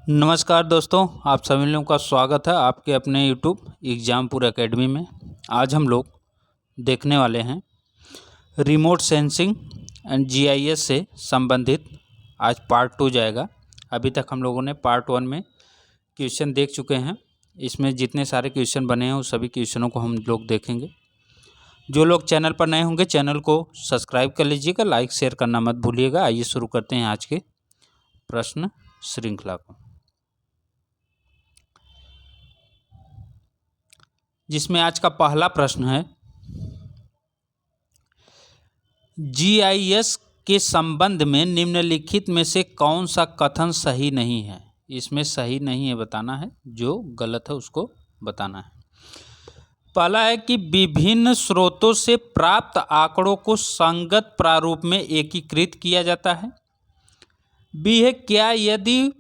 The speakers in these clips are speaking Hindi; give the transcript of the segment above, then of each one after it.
नमस्कार दोस्तों, आप सभी लोगों का स्वागत है आपके अपने यूट्यूब एग्जामपुर एकेडमी में। आज हम लोग देखने वाले हैं रिमोट सेंसिंग एंड जीआईएस से संबंधित। आज पार्ट 2 जाएगा। अभी तक हम लोगों ने पार्ट 1 में क्वेश्चन देख चुके हैं। इसमें जितने सारे क्वेश्चन बने हैं उस सभी क्वेश्चनों को हम लोग देखेंगे। जो लोग चैनल पर नए होंगे चैनल को सब्सक्राइब कर लीजिएगा, लाइक शेयर करना मत भूलिएगा। आइए शुरू करते हैं आज के प्रश्न श्रृंखला को, जिसमें आज का पहला प्रश्न है, जीआईएस के संबंध में निम्नलिखित में से कौन सा कथन सही नहीं है। इसमें सही नहीं है बताना है, जो गलत है उसको बताना है। पहला है कि विभिन्न स्रोतों से प्राप्त आंकड़ों को संगत प्रारूप में एकीकृत किया जाता है। बी है, क्या यदि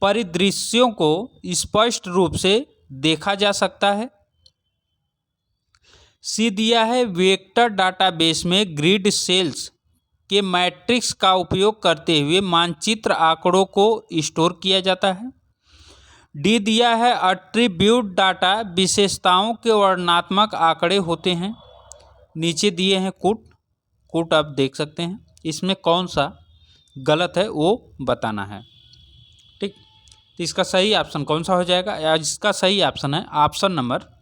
परिदृश्यों को स्पष्ट रूप से देखा जा सकता है। सी दिया है, वेक्टर डाटाबेस में ग्रिड सेल्स के मैट्रिक्स का उपयोग करते हुए मानचित्र आंकड़ों को स्टोर किया जाता है। डी दिया है, अट्रीब्यूट डाटा विशेषताओं के वर्णनात्मक आंकड़े होते हैं। नीचे दिए हैं कूट आप देख सकते हैं। इसमें कौन सा गलत है वो बताना है। ठीक, तो इसका सही ऑप्शन कौन सा हो जाएगा। इसका सही ऑप्शन है option number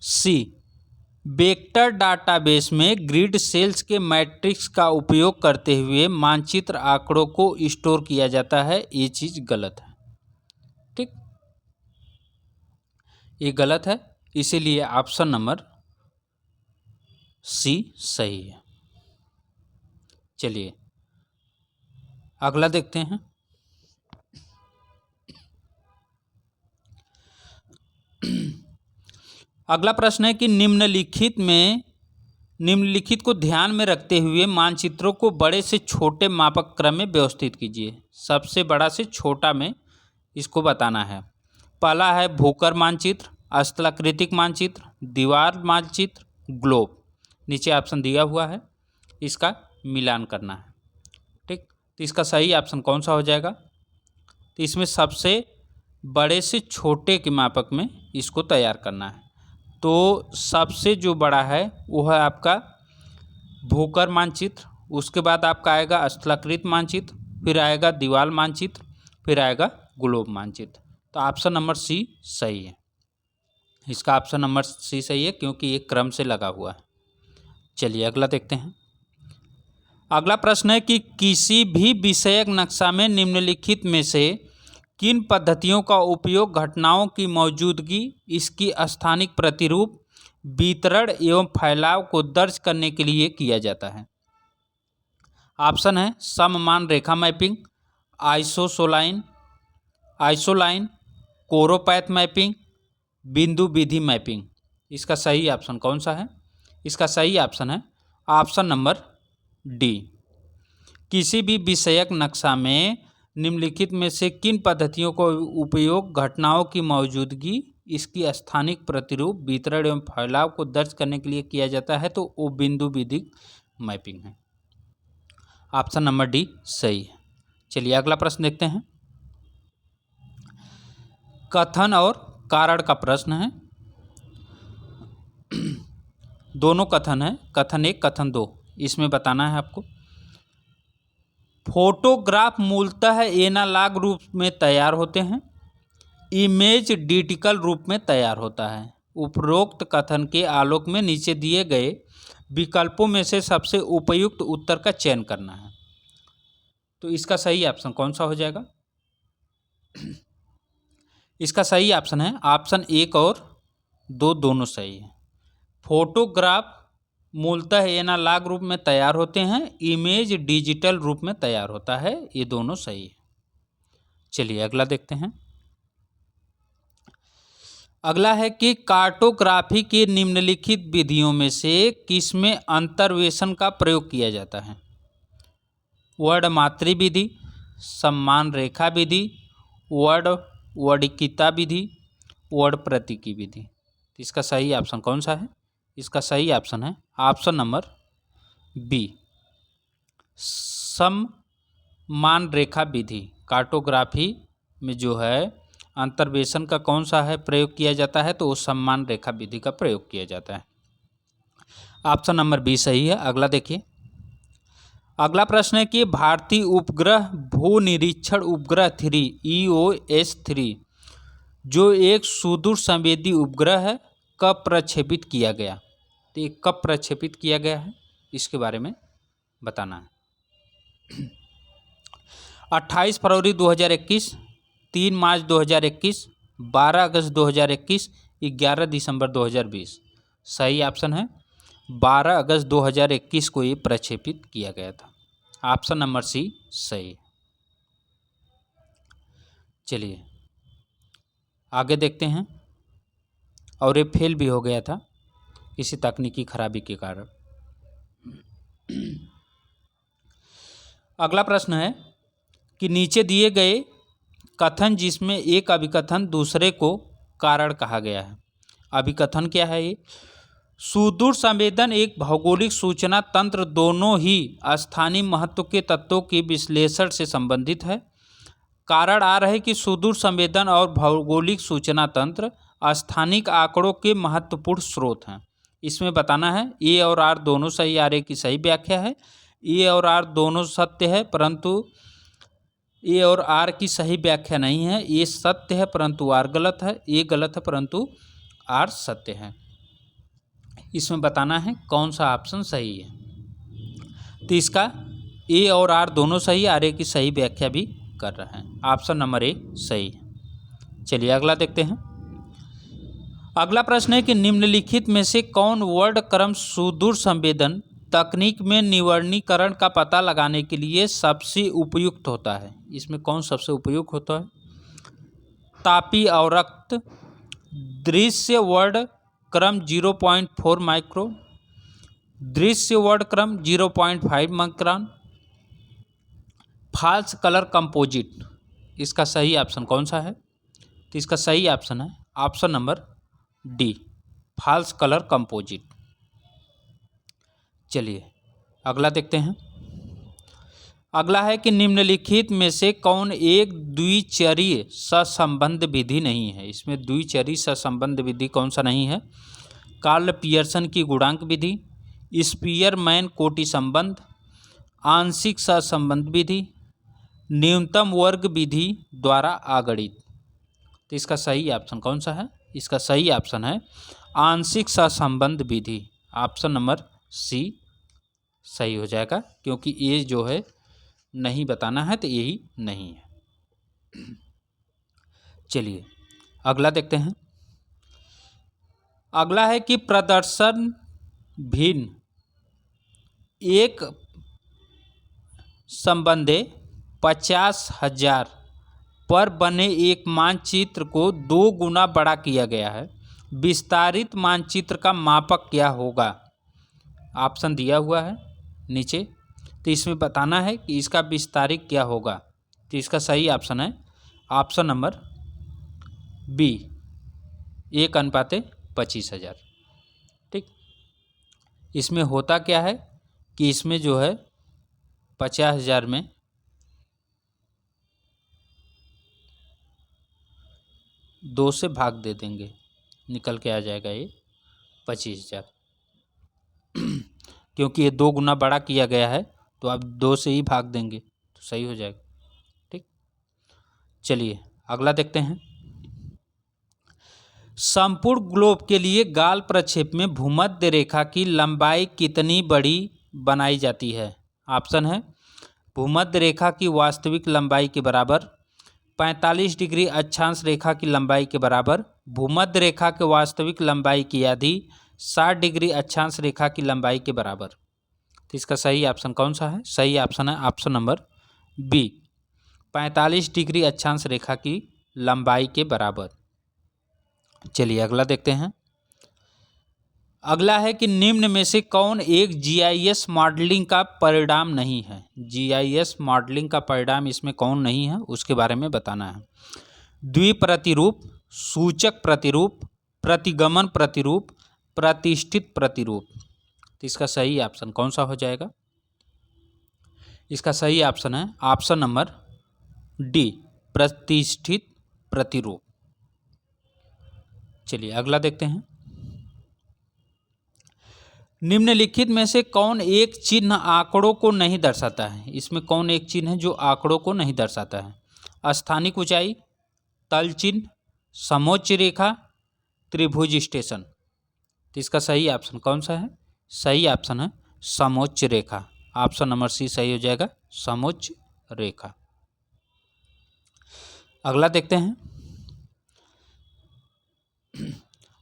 C. Vector database में ग्रिड सेल्स के मैट्रिक्स का उपयोग करते हुए मानचित्र आंकड़ों को स्टोर किया जाता है। ये चीज़ गलत है। ठीक, ये गलत है, इसीलिए ऑप्शन नंबर सी सही है। चलिए अगला देखते हैं। अगला प्रश्न है कि निम्नलिखित को ध्यान में रखते हुए मानचित्रों को बड़े से छोटे मापक क्रम में व्यवस्थित कीजिए। सबसे बड़ा से छोटा में इसको बताना है। पहला है भूकर मानचित्र, स्थलाकृतिक मानचित्र, दीवार मानचित्र, ग्लोब। नीचे ऑप्शन दिया हुआ है, इसका मिलान करना है। ठीक, तो इसका सही ऑप्शन कौन सा हो जाएगा। तो इसमें सबसे बड़े से छोटे के मापक में इसको तैयार करना है। तो सबसे जो बड़ा है वो है आपका भूकर मानचित्र, उसके बाद आपका आएगा स्थलाकृत मानचित्र, फिर आएगा दीवार मानचित्र, फिर आएगा ग्लोब मानचित्र। तो ऑप्शन नंबर सी सही है। इसका ऑप्शन नंबर सी सही है क्योंकि ये क्रम से लगा हुआ है। चलिए अगला देखते हैं। अगला प्रश्न है कि किसी भी विषयक नक्शा में निम्नलिखित में से किन पद्धतियों का उपयोग घटनाओं की मौजूदगी, इसकी स्थानिक प्रतिरूप, वितरण एवं फैलाव को दर्ज करने के लिए किया जाता है। ऑप्शन है सममान रेखा मैपिंग, आइसोलाइन, कोरोपैथ मैपिंग, बिंदु विधि मैपिंग। इसका सही ऑप्शन कौन सा है। इसका सही ऑप्शन है ऑप्शन नंबर डी। किसी भी विषयक नक्शा में निम्नलिखित में से किन पद्धतियों का उपयोग घटनाओं की मौजूदगी, इसकी स्थानिक प्रतिरूप, वितरण एवं फैलाव को दर्ज करने के लिए किया जाता है, तो वो बिंदु विधि मैपिंग है। ऑप्शन नंबर डी सही है। चलिए अगला प्रश्न देखते हैं। कथन और कारण का प्रश्न है। दोनों कथन है, कथन 1 कथन 2। इसमें बताना है आपको। फोटोग्राफ मूलतः एनालॉग रूप में तैयार होते हैं, इमेज डिजिटल रूप में तैयार होता है। उपरोक्त कथन के आलोक में नीचे दिए गए विकल्पों में से सबसे उपयुक्त उत्तर का चयन करना है। तो इसका सही ऑप्शन कौन सा हो जाएगा। इसका सही ऑप्शन है ऑप्शन 1 और 2 दोनों सही है। फोटोग्राफ मूलतः एनालॉग रूप में तैयार होते हैं, इमेज डिजिटल रूप में तैयार होता है। ये दोनों सही है। चलिए अगला देखते हैं। अगला है कि कार्टोग्राफी की निम्नलिखित विधियों में से किसमें अंतर्वेशन का प्रयोग किया जाता है। वर्णमात्री विधि, सम्मान रेखा विधि, वर्णिकिता विधि, वर्ण प्रतीकी विधि। इसका सही ऑप्शन कौन सा है। इसका सही ऑप्शन है ऑप्शन नंबर बी, सम्मान रेखा विधि। कार्टोग्राफी में जो है अंतर्वेशन का कौन सा है प्रयोग किया जाता है, तो वो सम्मान रेखा विधि का प्रयोग किया जाता है। ऑप्शन नंबर बी सही है। अगला देखिए, अगला प्रश्न है कि भारतीय उपग्रह भू निरीक्षण उपग्रह 3 EOS-3 जो एक सुदूर संवेदी उपग्रह है कब प्रक्षेपित किया गया, तो ये कब प्रक्षेपित किया गया है इसके बारे में बताना है। 28 फरवरी 2021, 3 मार्च 2021, 12 अगस्त 2021, 11 दिसंबर 2020। सही ऑप्शन है 12 अगस्त 2021 को ये प्रक्षेपित किया गया था। ऑप्शन नंबर सी सही है। चलिए आगे देखते हैं, और ये फेल भी हो गया था किसी तकनीकी खराबी के कारण। अगला प्रश्न है कि नीचे दिए गए कथन जिसमें एक अभिकथन दूसरे को कारण कहा गया है, अभिकथन क्या है ये? सुदूर संवेदन एक भौगोलिक सूचना तंत्र दोनों ही स्थानीय महत्व के तत्वों के विश्लेषण से संबंधित है। कारण आ रहे कि सुदूर संवेदन और भौगोलिक सूचना तंत्र स्थानिक आंकड़ों के महत्वपूर्ण स्रोत हैं। इसमें बताना है ए और आर दोनों सही, आर ए की सही व्याख्या है। ए और आर दोनों सत्य है, परंतु ए और आर की सही व्याख्या नहीं है। ए सत्य है परंतु आर गलत है, ए गलत है परंतु आर सत्य है। इसमें बताना है कौन सा ऑप्शन सही है। तो इसका ए और आर दोनों सही, आर ए की सही व्याख्या भी कर रहे हैं। ऑप्शन नंबर ए सही है। चलिए अगला देखते हैं। अगला प्रश्न है कि निम्नलिखित में से कौन वर्ड क्रम सुदूर संवेदन तकनीक में निवर्णीकरण का पता लगाने के लिए सबसे उपयुक्त होता है? इसमें कौन सबसे उपयुक्त होता है? तापी अवरक्त, दृश्य वर्ड क्रम 0.4 माइक्रो, दृश्य वर्ड क्रम 0.5 माइक्रोन, फाल्स कलर कंपोजिट। इसका सही ऑप्शन कौन सा है? तो इसका सही ऑप्शन है option number D, false colour composite. चलिए अगला देखते हैं। अगला है कि निम्नलिखित में से कौन एक द्विचरीय सहसंबंध विधि नहीं है? इसमें द्विचरीय सहसंबंध विधि कौन सा नहीं है? कार्ल पियर्सन की गुणांक विधि, स्पीयरमैन कोटि संबंध, आंशिक सहसंबंध विधि, न्यूनतम वर्ग विधि द्वारा आगणित। तो इसका सही ऑप्शन कौन सा है? इसका सही ऑप्शन है आंशिक सहसंबंध विधि। ऑप्शन नंबर सी सही हो जाएगा, क्योंकि ये जो है नहीं बताना है तो यही नहीं है। चलिए अगला देखते हैं। अगला है कि प्रदर्शन भिन्न एक संबंधे 50,000 पर बने एक मानचित्र को 2 गुना बड़ा किया गया है। विस्तारित मानचित्र का मापक क्या होगा? ऑप्शन दिया हुआ है नीचे, तो इसमें बताना है कि इसका विस्तारित क्या होगा। तो इसका सही ऑप्शन है ऑप्शन नंबर बी, 1:25,000। ठीक, इसमें होता क्या है कि इसमें जो है 50,000 में 2 से भाग दे देंगे, निकल के आ जाएगा ये 25,000। क्योंकि ये 2 गुना बड़ा किया गया है तो आप 2 से ही भाग देंगे तो सही हो जाएगा। ठीक, चलिए अगला देखते हैं। संपूर्ण ग्लोब के लिए गाल प्रक्षेप में भूमध्य रेखा की लंबाई कितनी बड़ी बनाई जाती है? ऑप्शन है भूमध्य रेखा की वास्तविक लंबाई के बराबर, 45 डिग्री अक्षांश रेखा की लंबाई के बराबर, भूमध्य रेखा के वास्तविक लंबाई की आधी, 60 डिग्री अक्षांश रेखा की लंबाई के बराबर। तो इसका सही ऑप्शन कौन सा है? सही ऑप्शन है ऑप्शन नंबर बी, 45 डिग्री अक्षांश रेखा की लंबाई के बराबर। चलिए अगला देखते हैं। अगला है कि निम्न में से कौन एक जीआईएस मॉडलिंग का परिणाम नहीं है? जीआईएस मॉडलिंग का परिणाम इसमें कौन नहीं है उसके बारे में बताना है। द्विप्रतिरूप, सूचक प्रतिरूप, प्रतिगमन प्रतिरूप, प्रतिष्ठित प्रतिरूप। तो इसका सही ऑप्शन कौन सा हो जाएगा? इसका सही ऑप्शन है ऑप्शन नंबर डी प्रतिष्ठित प्रतिरूप। चलिए अगला देखते हैं। निम्नलिखित में से कौन एक चिन्ह आंकड़ों को नहीं दर्शाता है? इसमें कौन एक चिन्ह है जो आंकड़ों को नहीं दर्शाता है? स्थानिक ऊंचाई, तल चिन्ह, समोच्च रेखा, त्रिभुज स्टेशन। तो इसका सही ऑप्शन कौन सा है? सही ऑप्शन है समोच्च रेखा। ऑप्शन नंबर सी सही हो जाएगा, समोच्च रेखा। अगला देखते हैं।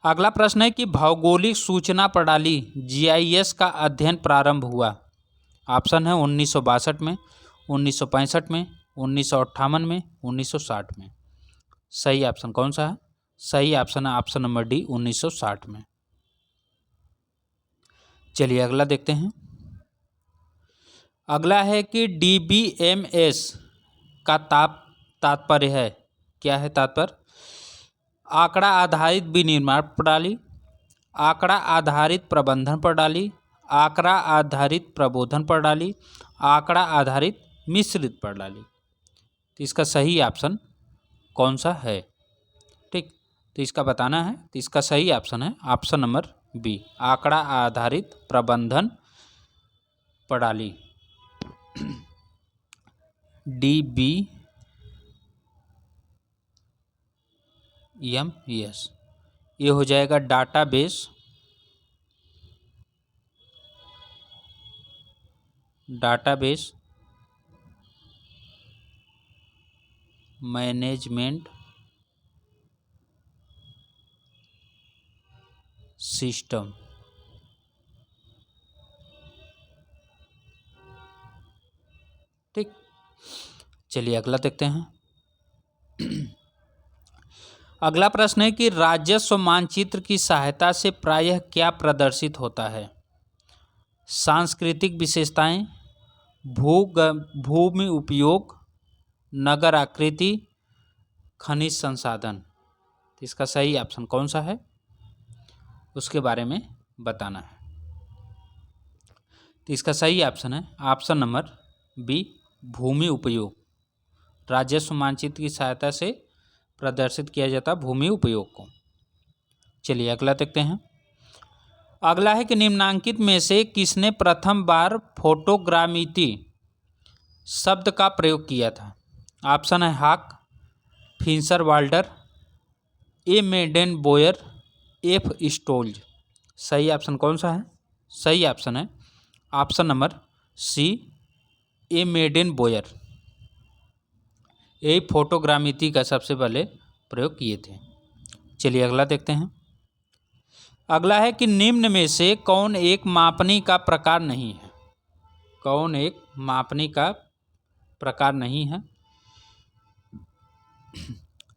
अगला प्रश्न है कि भौगोलिक सूचना प्रणाली जीआईएस का अध्ययन प्रारंभ हुआ। ऑप्शन है 1962 में, 1965 में, 1958 में, 1960 में। सही ऑप्शन कौन सा है? सही ऑप्शन है ऑप्शन नंबर डी 1960 में। चलिए अगला देखते हैं। अगला है कि डीबीएमएस का तात्पर्य है, क्या है तात्पर्य? आंकड़ा आधारित विनिर्माण प्रणाली, आंकड़ा आधारित प्रबंधन प्रणाली, आंकड़ा आधारित प्रबोधन प्रणाली, आंकड़ा आधारित मिश्रित प्रणाली। तो इसका सही ऑप्शन कौन सा है? ठीक, तो इसका बताना है। तो इसका सही ऑप्शन है ऑप्शन नंबर बी, आंकड़ा आधारित प्रबंधन प्रणाली। DBMS ये हो जाएगा डाटाबेस मैनेजमेंट सिस्टम। ठीक, चलिए अगला देखते हैं। अगला प्रश्न है कि राजस्व मानचित्र की सहायता से प्रायः क्या प्रदर्शित होता है? सांस्कृतिक विशेषताएं, भूमि उपयोग, नगर आकृति, खनिज संसाधन। इसका सही ऑप्शन कौन सा है उसके बारे में बताना है। तो इसका सही ऑप्शन है ऑप्शन नंबर बी, भूमि उपयोग। राजस्व मानचित्र की सहायता से प्रदर्शित किया जाता भूमि उपयोग को। चलिए अगला देखते हैं। अगला है कि निम्नांकित में से किसने प्रथम बार फोटोग्रामेट्री शब्द का प्रयोग किया था? ऑप्शन है हाक, फिंसर वाल्डर, ए मेडन बोयर, एफ स्टोल्ज। सही ऑप्शन कौन सा है? सही ऑप्शन है ऑप्शन नंबर सी, ए मेडन बोयर। यही फोटोग्रामेट्री का सबसे पहले प्रयोग किए थे। चलिए अगला देखते हैं। अगला है कि निम्न में से कौन एक मापनी का प्रकार नहीं है? कौन एक मापनी का प्रकार नहीं है?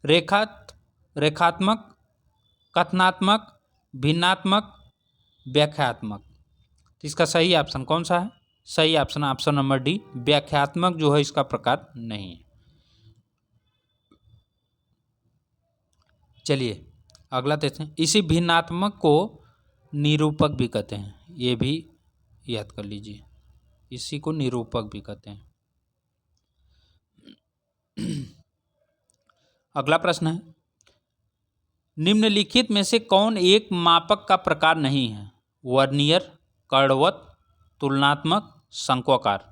रेखात्मक, कथनात्मक, भिन्नात्मक, व्याख्यात्मक। तो इसका सही ऑप्शन कौन सा है? सही ऑप्शन ऑप्शन नंबर डी, व्याख्यात्मक जो है इसका प्रकार नहीं है। चलिए अगला देखते हैं। इसी भिन्नात्मक को निरूपक भी कहते हैं, ये भी याद कर लीजिए, इसी को निरूपक भी कहते हैं। अगला प्रश्न है, निम्नलिखित में से कौन एक मापक का प्रकार नहीं है? वर्नियर, कर्णवत, तुलनात्मक, शंक्वाकार।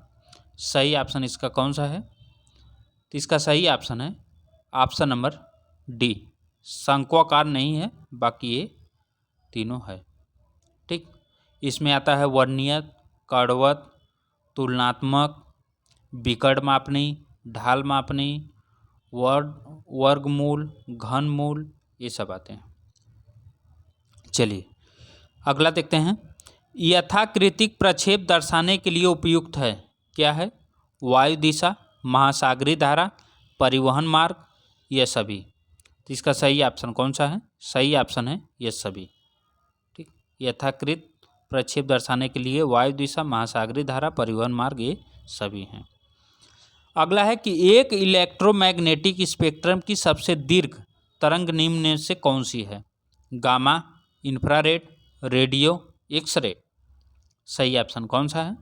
सही ऑप्शन इसका कौन सा है? तो इसका सही ऑप्शन है ऑप्शन नंबर डी, शंक्वाकार नहीं है, बाकी ये तीनों है। ठीक, इसमें आता है वर्नियर, कर्णवत, तुलनात्मक, विकर्ण मापनी, ढाल मापनी, वर्गमूल, घनमूल, ये सब आते हैं। चलिए अगला देखते हैं। यथाकृतिक प्रक्षेप दर्शाने के लिए उपयुक्त है, क्या है? वायु दिशा, महासागरीय धारा, परिवहन मार्ग, ये सभी। तो इसका सही ऑप्शन कौन सा है? सही ऑप्शन है ये सभी। ठीक, यथाकृत प्रक्षेप दर्शाने के लिए वायु दिशा, महासागरीय धारा, परिवहन मार्ग, ये सभी हैं। अगला है कि एक इलेक्ट्रोमैग्नेटिक स्पेक्ट्रम की सबसे दीर्घ तरंग निम्न में से कौन सी है? Gamma, infrared, radio, X-ray. सही ऑप्शन कौन सा है?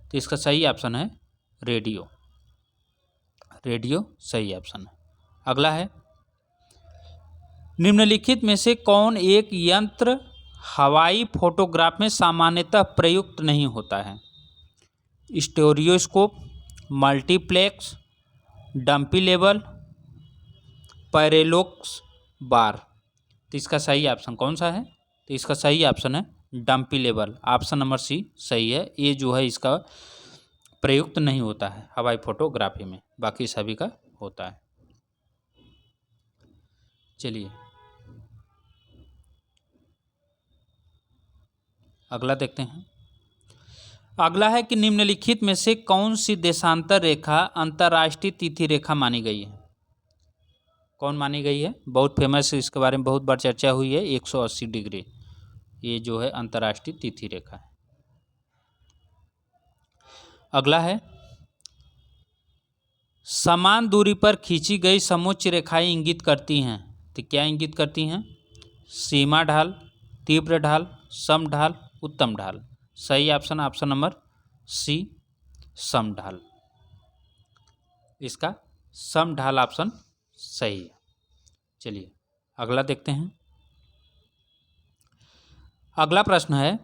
तो इसका सही ऑप्शन है रेडियो। रेडियो सही ऑप्शन है। अगला है, निम्नलिखित में से कौन एक यंत्र हवाई फोटोग्राफ में सामान्यतः प्रयुक्त नहीं होता है? स्टेरियोस्कोप, मल्टीप्लेक्स, डंपी लेवल, पैरेलॉक्स बार। तो इसका सही ऑप्शन कौन सा है? तो इसका सही ऑप्शन है dumpy level. Option number C सही है। ये जो है इसका प्रयुक्त नहीं होता है हवाई फोटोग्राफी में, बाकी सभी का होता है। चलिए अगला देखते हैं। अगला है कि निम्नलिखित में से कौन सी देशांतर रेखा अंतर्राष्ट्रीय तिथि रेखा मानी गई है? कौन मानी गई है? बहुत फेमस है, इसके बारे में बहुत बार चर्चा हुई है। 180 डिग्री ये जो है अंतर्राष्ट्रीय तिथि रेखा है। अगला है, समान दूरी पर खींची गई समोच्च रेखाएं इंगित करती हैं। तो क्या इंगित करती हैं? सीमा ढाल, तीव्र ढाल, सम ढाल, उत्तम ढाल। सही ऑप्शन ऑप्शन नंबर सी सम ढाल। इसका सम ढाल ऑप्शन सही है। चलिए अगला देखते हैं। अगला प्रश्न है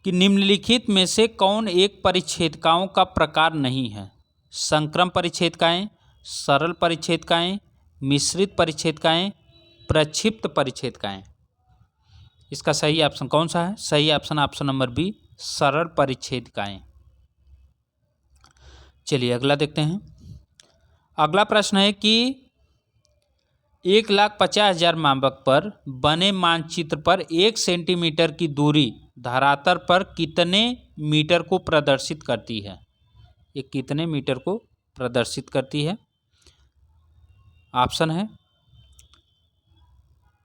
कि निम्नलिखित में से कौन एक परिच्छेदिकाओं का प्रकार नहीं है? संक्रम परिच्छेदिकाएं, सरल परिच्छेदिकाएं, मिश्रित परिच्छेदिकाएं, प्रक्षिप्त परिच्छेदिकाएं। इसका सही ऑप्शन कौन सा है? सही ऑप्शन ऑप्शन नंबर बी सरल परिच्छेदिकाएं। चलिए अगला देखते हैं। अगला प्रश्न है कि 1,50,000 मानक पर बने मानचित्र पर 1 सेंटीमीटर की दूरी धरातल पर कितने मीटर को प्रदर्शित करती है? ये कितने मीटर को प्रदर्शित करती है? ऑप्शन है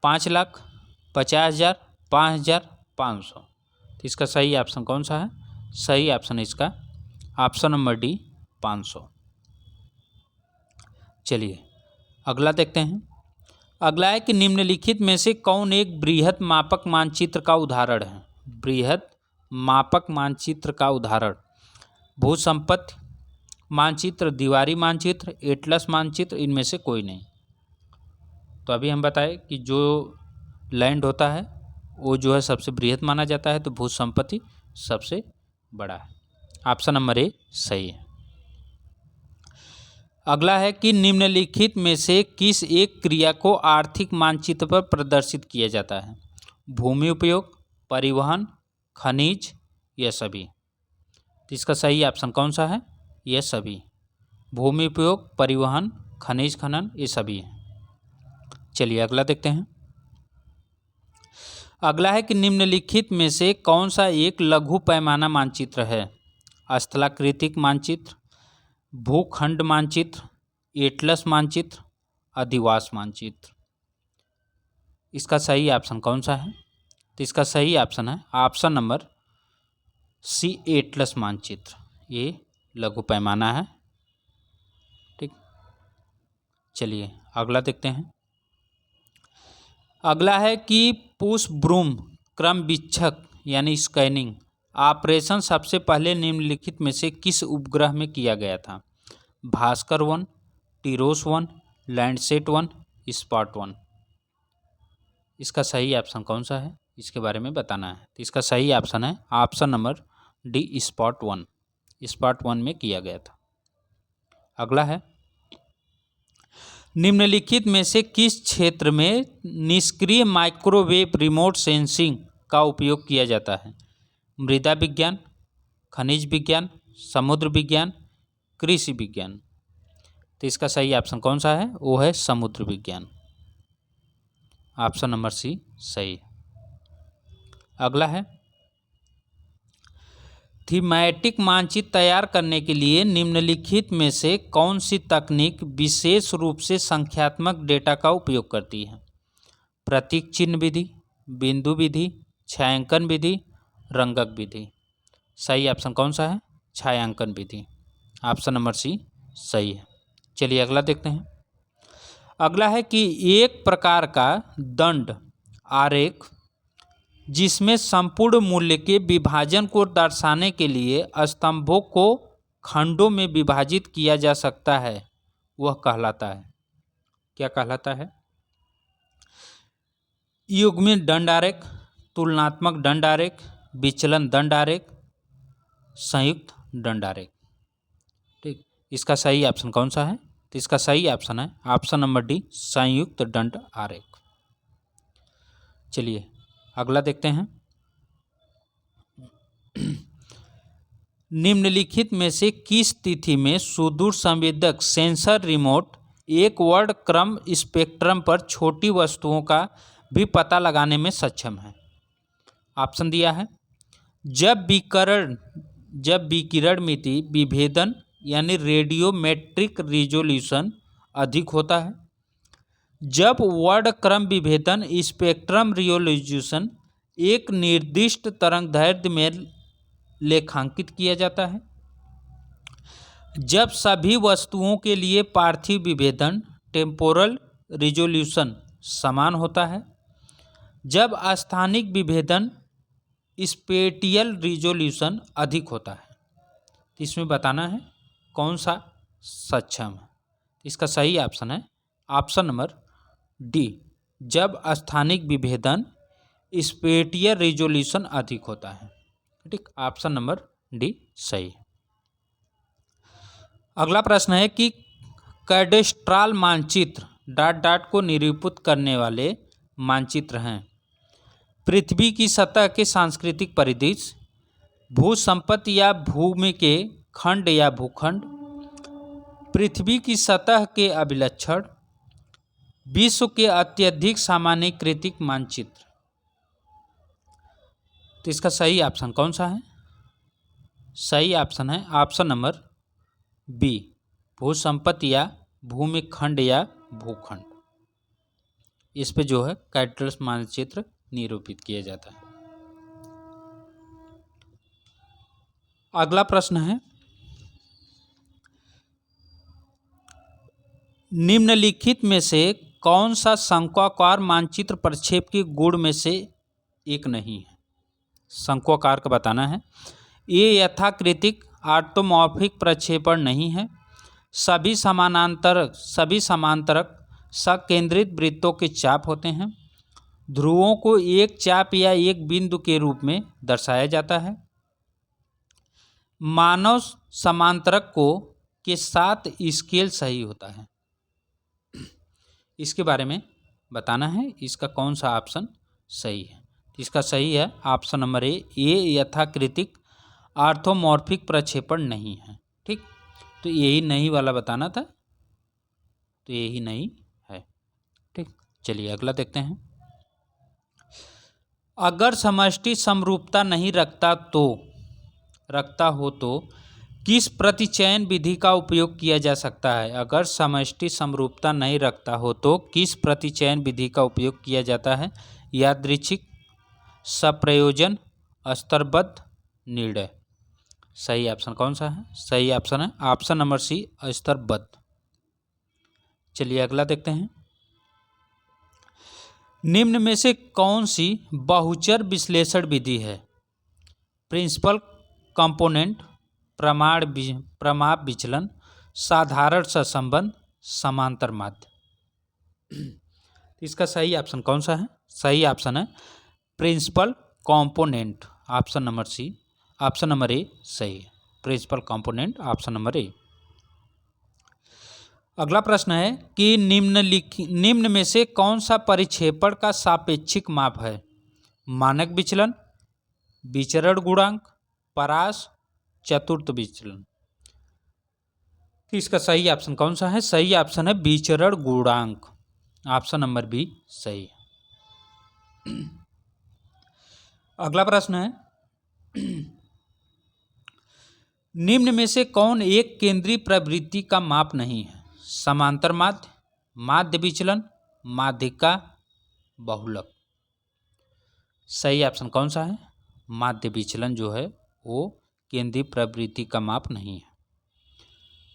5,50,000, 5,000, 500। तो इसका सही ऑप्शन कौन सा है? सही ऑप्शन है इसका ऑप्शन नंबर डी 500। चलिए अगला देखते हैं। अगला है कि निम्नलिखित में से कौन एक बृहद मापक मानचित्र का उदाहरण है? बृहद मापक मानचित्र का उदाहरण भूसंपत्ति मानचित्र, दीवारी मानचित्र, एटलस मानचित्र, इनमें से कोई नहीं। तो अभी हम बताएं कि जो लैंड होता है वो जो है सबसे बृहद माना जाता है, तो भूसंपत्ति सबसे बड़ा है। ऑप्शन नंबर ए सही है। अगला है कि निम्नलिखित में से किस एक क्रिया को आर्थिक मानचित्र पर प्रदर्शित किया जाता है? भूमि उपयोग, परिवहन, खनिज, यह सभी। तो इसका सही ऑप्शन कौन सा है? यह सभी। भूमि उपयोग, परिवहन, खनिज खनन, ये सभी है। चलिए अगला देखते हैं। अगला है कि निम्नलिखित में से कौन सा एक लघु पैमाना मानचित्र है? स्थलाकृतिक मानचित्र, भूखंड मानचित्र, एटलस मानचित्र, अधिवास मानचित्र। इसका सही ऑप्शन कौन सा है? तो इसका सही ऑप्शन है ऑप्शन नंबर सी एटलस मानचित्र। ये लघु पैमाना है। ठीक, चलिए अगला देखते हैं। अगला है कि पुशब्रूम क्रमवीक्षक यानी स्कैनिंग ऑपरेशन सबसे पहले निम्नलिखित में से किस उपग्रह में किया गया था? Bhaskar 1, TIROS 1, Landsat 1, SPOT 1। इसका सही ऑप्शन कौन सा है? इसके बारे में बताना है। तो इसका सही ऑप्शन है option number D spot 1। SPOT 1 में किया गया था। अगला है, निम्नलिखित में से किस क्षेत्र में निष्क्रिय माइक्रोवेव रिमोट सेंसिंग का उपयोग किया जाता है? मृदा विज्ञान, खनिज विज्ञान, समुद्र विज्ञान, कृषि विज्ञान। तो इसका सही ऑप्शन कौन सा है? वो है समुद्र विज्ञान। ऑप्शन नंबर सी सही। अगला है, थीमैटिक मानचित्र तैयार करने के लिए निम्नलिखित में से कौन सी तकनीक विशेष रूप से संख्यात्मक डेटा का उपयोग करती है? प्रतीक चिन्ह विधि, बिंदु विधि, छायांकन विधि, रंगक विधि। सही ऑप्शन कौन सा है? छायांकन विधि। ऑप्शन नंबर सी सही है। चलिए अगला देखते हैं। अगला है कि एक प्रकार का दंड आरेख जिसमें संपूर्ण मूल्य के विभाजन को दर्शाने के लिए स्तंभों को खंडों में विभाजित किया जा सकता है, वह कहलाता है, क्या कहलाता है? युग्मित दंड आरेख, तुलनात्मक दंड आरेख, विचलन दंड आरेख, संयुक्त दंड आरेख। ठीक, इसका सही ऑप्शन कौन सा है? तो इसका सही ऑप्शन है ऑप्शन नंबर डी, संयुक्त दंड आरेख। चलिए अगला देखते हैं। निम्नलिखित में से किस तिथि में सुदूर संवेदक सेंसर रिमोट एक वर्ड क्रम स्पेक्ट्रम पर छोटी वस्तुओं का भी पता लगाने में सक्षम है? ऑप्शन दिया है, जब विकिरण मिति विभेदन यानी रेडियोमेट्रिक रिजोल्यूशन अधिक होता है, जब वर्ड क्रम विभेदन स्पेक्ट्रम रिजोल्यूशन एक निर्दिष्ट तरंगदैर्ध्य में लेखांकित किया जाता है, जब सभी वस्तुओं के लिए पार्थिव विभेदन टेम्पोरल रिजोल्यूशन समान होता है, जब स्थानिक विभेदन स्पेटियल रिजोल्यूशन अधिक होता है। इसमें बताना है कौन सा सक्षम है। इसका सही ऑप्शन है ऑप्शन नंबर डी, जब स्थानिक विभेदन स्पेटियल रिजोल्यूशन अधिक होता है। ठीक, ऑप्शन नंबर डी सही है। अगला प्रश्न है कि कैडेस्ट्रल मानचित्र डॉट डॉट को निरूपित करने वाले मानचित्र हैं। पृथ्वी की सतह के सांस्कृतिक परिदृश्य, भू संपत्ति या भूमि के खंड या भूखंड, पृथ्वी की सतह के अभिलक्षण, विश्व के अत्यधिक सामान्यीकृत मानचित्र। तो इसका सही ऑप्शन कौन सा है? सही ऑप्शन है ऑप्शन नंबर बी, भू संपत्ति या भूमि खंड या भूखंड। इस पे जो है कैडेस्ट्रल मानचित्र निरूपित किया जाता है। अगला प्रश्न है, निम्नलिखित में से कौन सा शंक्वाकार मानचित्र प्रक्षेप के गुण में से एक नहीं है? शंक्वाकार का बताना है। ये यथाकृतिक ऑर्थोमॉर्फिक प्रक्षेपण नहीं है, सभी समांतरक सकेंद्रित वृत्तों के चाप होते हैं, ध्रुवों को एक चाप या एक बिंदु के रूप में दर्शाया जाता है, मानव समांतरक को के साथ स्केल सही होता है। इसके बारे में बताना है, इसका कौन सा ऑप्शन सही है? इसका सही है ऑप्शन नंबर ए, ये यथाकृतिक ऑर्थोमॉर्फिक प्रक्षेपण नहीं है। ठीक, तो यही नहीं वाला बताना था, तो यही नहीं है। ठीक, चलिए अगला देखते हैं। अगर समष्टि समरूपता नहीं रखता हो तो किस प्रतिचयन विधि का उपयोग किया जा सकता है? अगर समष्टि समरूपता नहीं रखता हो तो किस प्रतिचयन विधि का उपयोग किया जाता है? यादृच्छिक, सप्रयोजन, स्तरबद्ध, निर्णय। सही ऑप्शन कौन सा है? सही ऑप्शन है ऑप्शन नंबर सी, स्तरबद्ध। चलिए अगला देखते हैं। निम्न में से कौन सी बहुचर विश्लेषण विधि है? प्रिंसिपल कंपोनेंट, प्रमाप विचलन, साधारण सहसंबंध, समांतर माध्य। इसका सही ऑप्शन कौन सा है? सही ऑप्शन है principal component, option number C, option number A सही है। Principal component option number A. अगला प्रश्न है कि निम्न में से कौन सा परिक्षेपण का सापेक्षिक माप है? मानक विचलन, विचरण गुणांक, परास, चतुर्थ विचलन। इसका सही ऑप्शन कौन सा है? सही ऑप्शन है विचरण गुणांक, ऑप्शन नंबर बी सही है। अगला प्रश्न है, निम्न में से कौन एक केंद्रीय प्रवृत्ति का माप नहीं है? समांतर माध्य, माध्य विचलन, माध्यिका, बहुलक। सही ऑप्शन कौन सा है? माध्य विचलन जो है वो केंद्रीय प्रवृत्ति का माप नहीं है।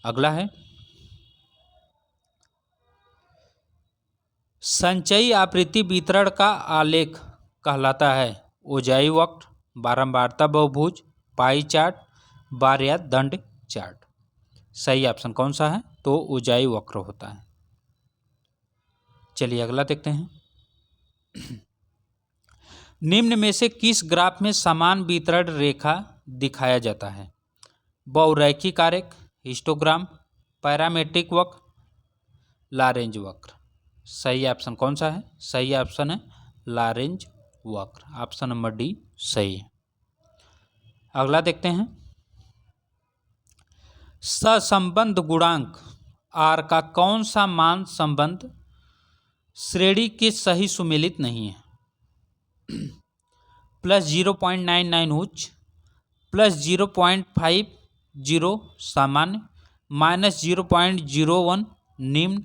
अगला है, संचयी आवृत्ति वितरण का आलेख कहलाता है ओजाई वक्र, बारंबारता बहुभुज, पाई चार्ट, बार या दंड चार्ट। सही ऑप्शन कौन सा है? तो तो ऊंचाई वक्र होता है। चलिए अगला देखते हैं। निम्न में से किस ग्राफ में समान वितरण रेखा दिखाया जाता है? बहुरैखिक आरेख, हिस्टोग्राम, पैरामेट्रिक वक्र, लॉरेंज वक्र। सही ऑप्शन कौन सा है? सही ऑप्शन है लॉरेंज वक्र। ऑप्शन नंबर डी सही है। अगला देखते हैं। सहसंबंध गुणांक आर का कौन सा मान संबंध श्रेणी के सही सुमेलित नहीं है? +0.99 उच्च, +0.50 सामान्य, -0.01 निम्न,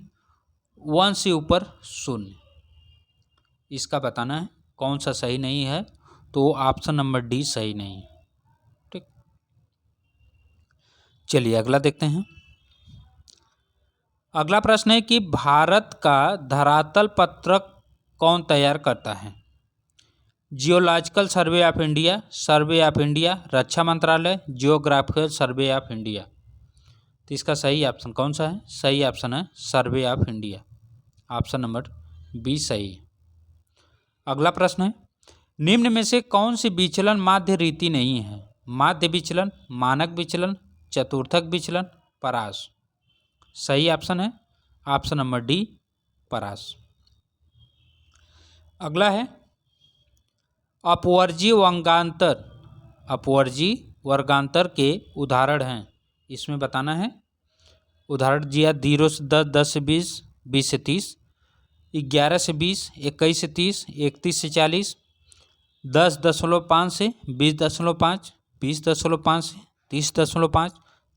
1 से ऊपर 0। इसका बताना है कौन सा सही नहीं है, तो ऑप्शन नंबर डी सही नहीं है। ठीक, चलिए अगला देखते हैं। अगला प्रश्न है कि भारत का धरातल पत्रक कौन तैयार करता है? Geological survey of India, survey of India, रक्षा मंत्रालय, जियोग्राफिकल सर्वे ऑफ इंडिया। तो इसका सही ऑप्शन कौन सा है? सही ऑप्शन है Survey of India. Option number B सही है। अगला प्रश्न है, निम्न में से कौन सी विचलन माध्य रीति नहीं है? माध्य विचलन, मानक विचलन, चतुर्थक विचलन, परास। सही ऑप्शन है ऑप्शन नंबर डी परास। अगला है अपवर्जीय वर्गांतर। अपवर्जीय वर्गांतर के उदाहरण हैं, इसमें बताना है। उदाहरण दिया 0 से 10, 10 से 20, 20 से 30, 11 से 20, 21 से 30, 31 से 40, 10.5 से 20.5, 20.5 से 30.5,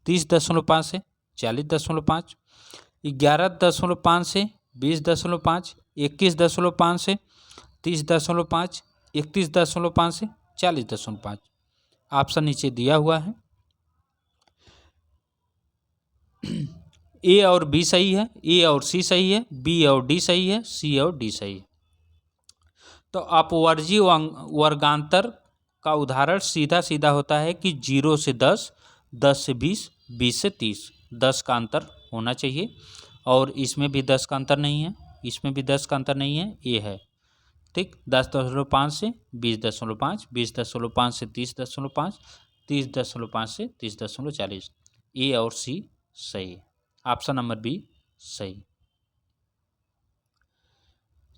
30.5 से 40.5, 11.5 से 20.5, 21.5 से 30.5, 31.5 से 40.5। ऑप्शन नीचे दिया हुआ है। ए और बी सही है, ए और सी सही है, बी और डी सही है, सी और डी सही है। तो अपवर्जीय वर्गांतर का उदाहरण सीधा सीधा होता है कि 0 से 10, 10 से 20, 20 से 30, 10 का अंतर होना चाहिए। और इसमें भी 10 का अंतर नहीं है, इसमें भी 10 का अंतर नहीं है, ये है। ठीक, 10.5 से 20.5, 20.5 से 30.5, 30.5 से 30.40। ए और सी सही है। ऑप्शन नंबर बी सही।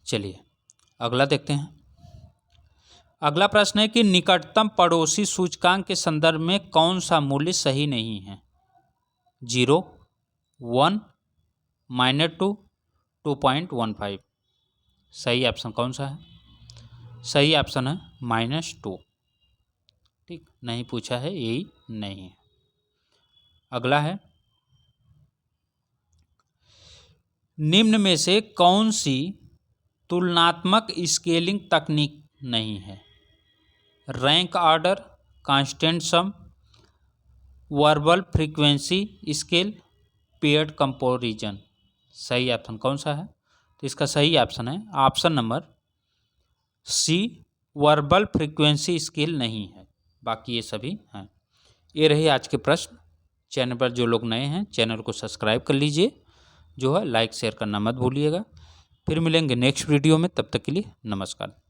चलिए अगला देखते हैं। अगला प्रश्न है कि निकटतम पड़ोसी सूचकांक के संदर्भ में कौन सा मूल्य सही नहीं है? 0, 1, -2, 2.15। सही ऑप्शन कौन सा है? सही ऑप्शन है -2। ठीक, नहीं पूछा है, यही नहीं है। अगला है, निम्न में से कौन सी तुलनात्मक स्केलिंग तकनीक नहीं है? Rank order, constant sum, verbal frequency scale, paired comparison. सही ऑप्शन कौन सा है? तो इसका सही ऑप्शन है option number C, verbal frequency scale नहीं है, बाकी ये सभी हैं। ये रहे आज के प्रश्न। चैनल पर जो लोग नए हैं चैनल को सब्सक्राइब कर लीजिए, जो है लाइक शेयर करना मत भूलिएगा। फिर मिलेंगे नेक्स्ट वीडियो में, तब तक के लिए नमस्कार।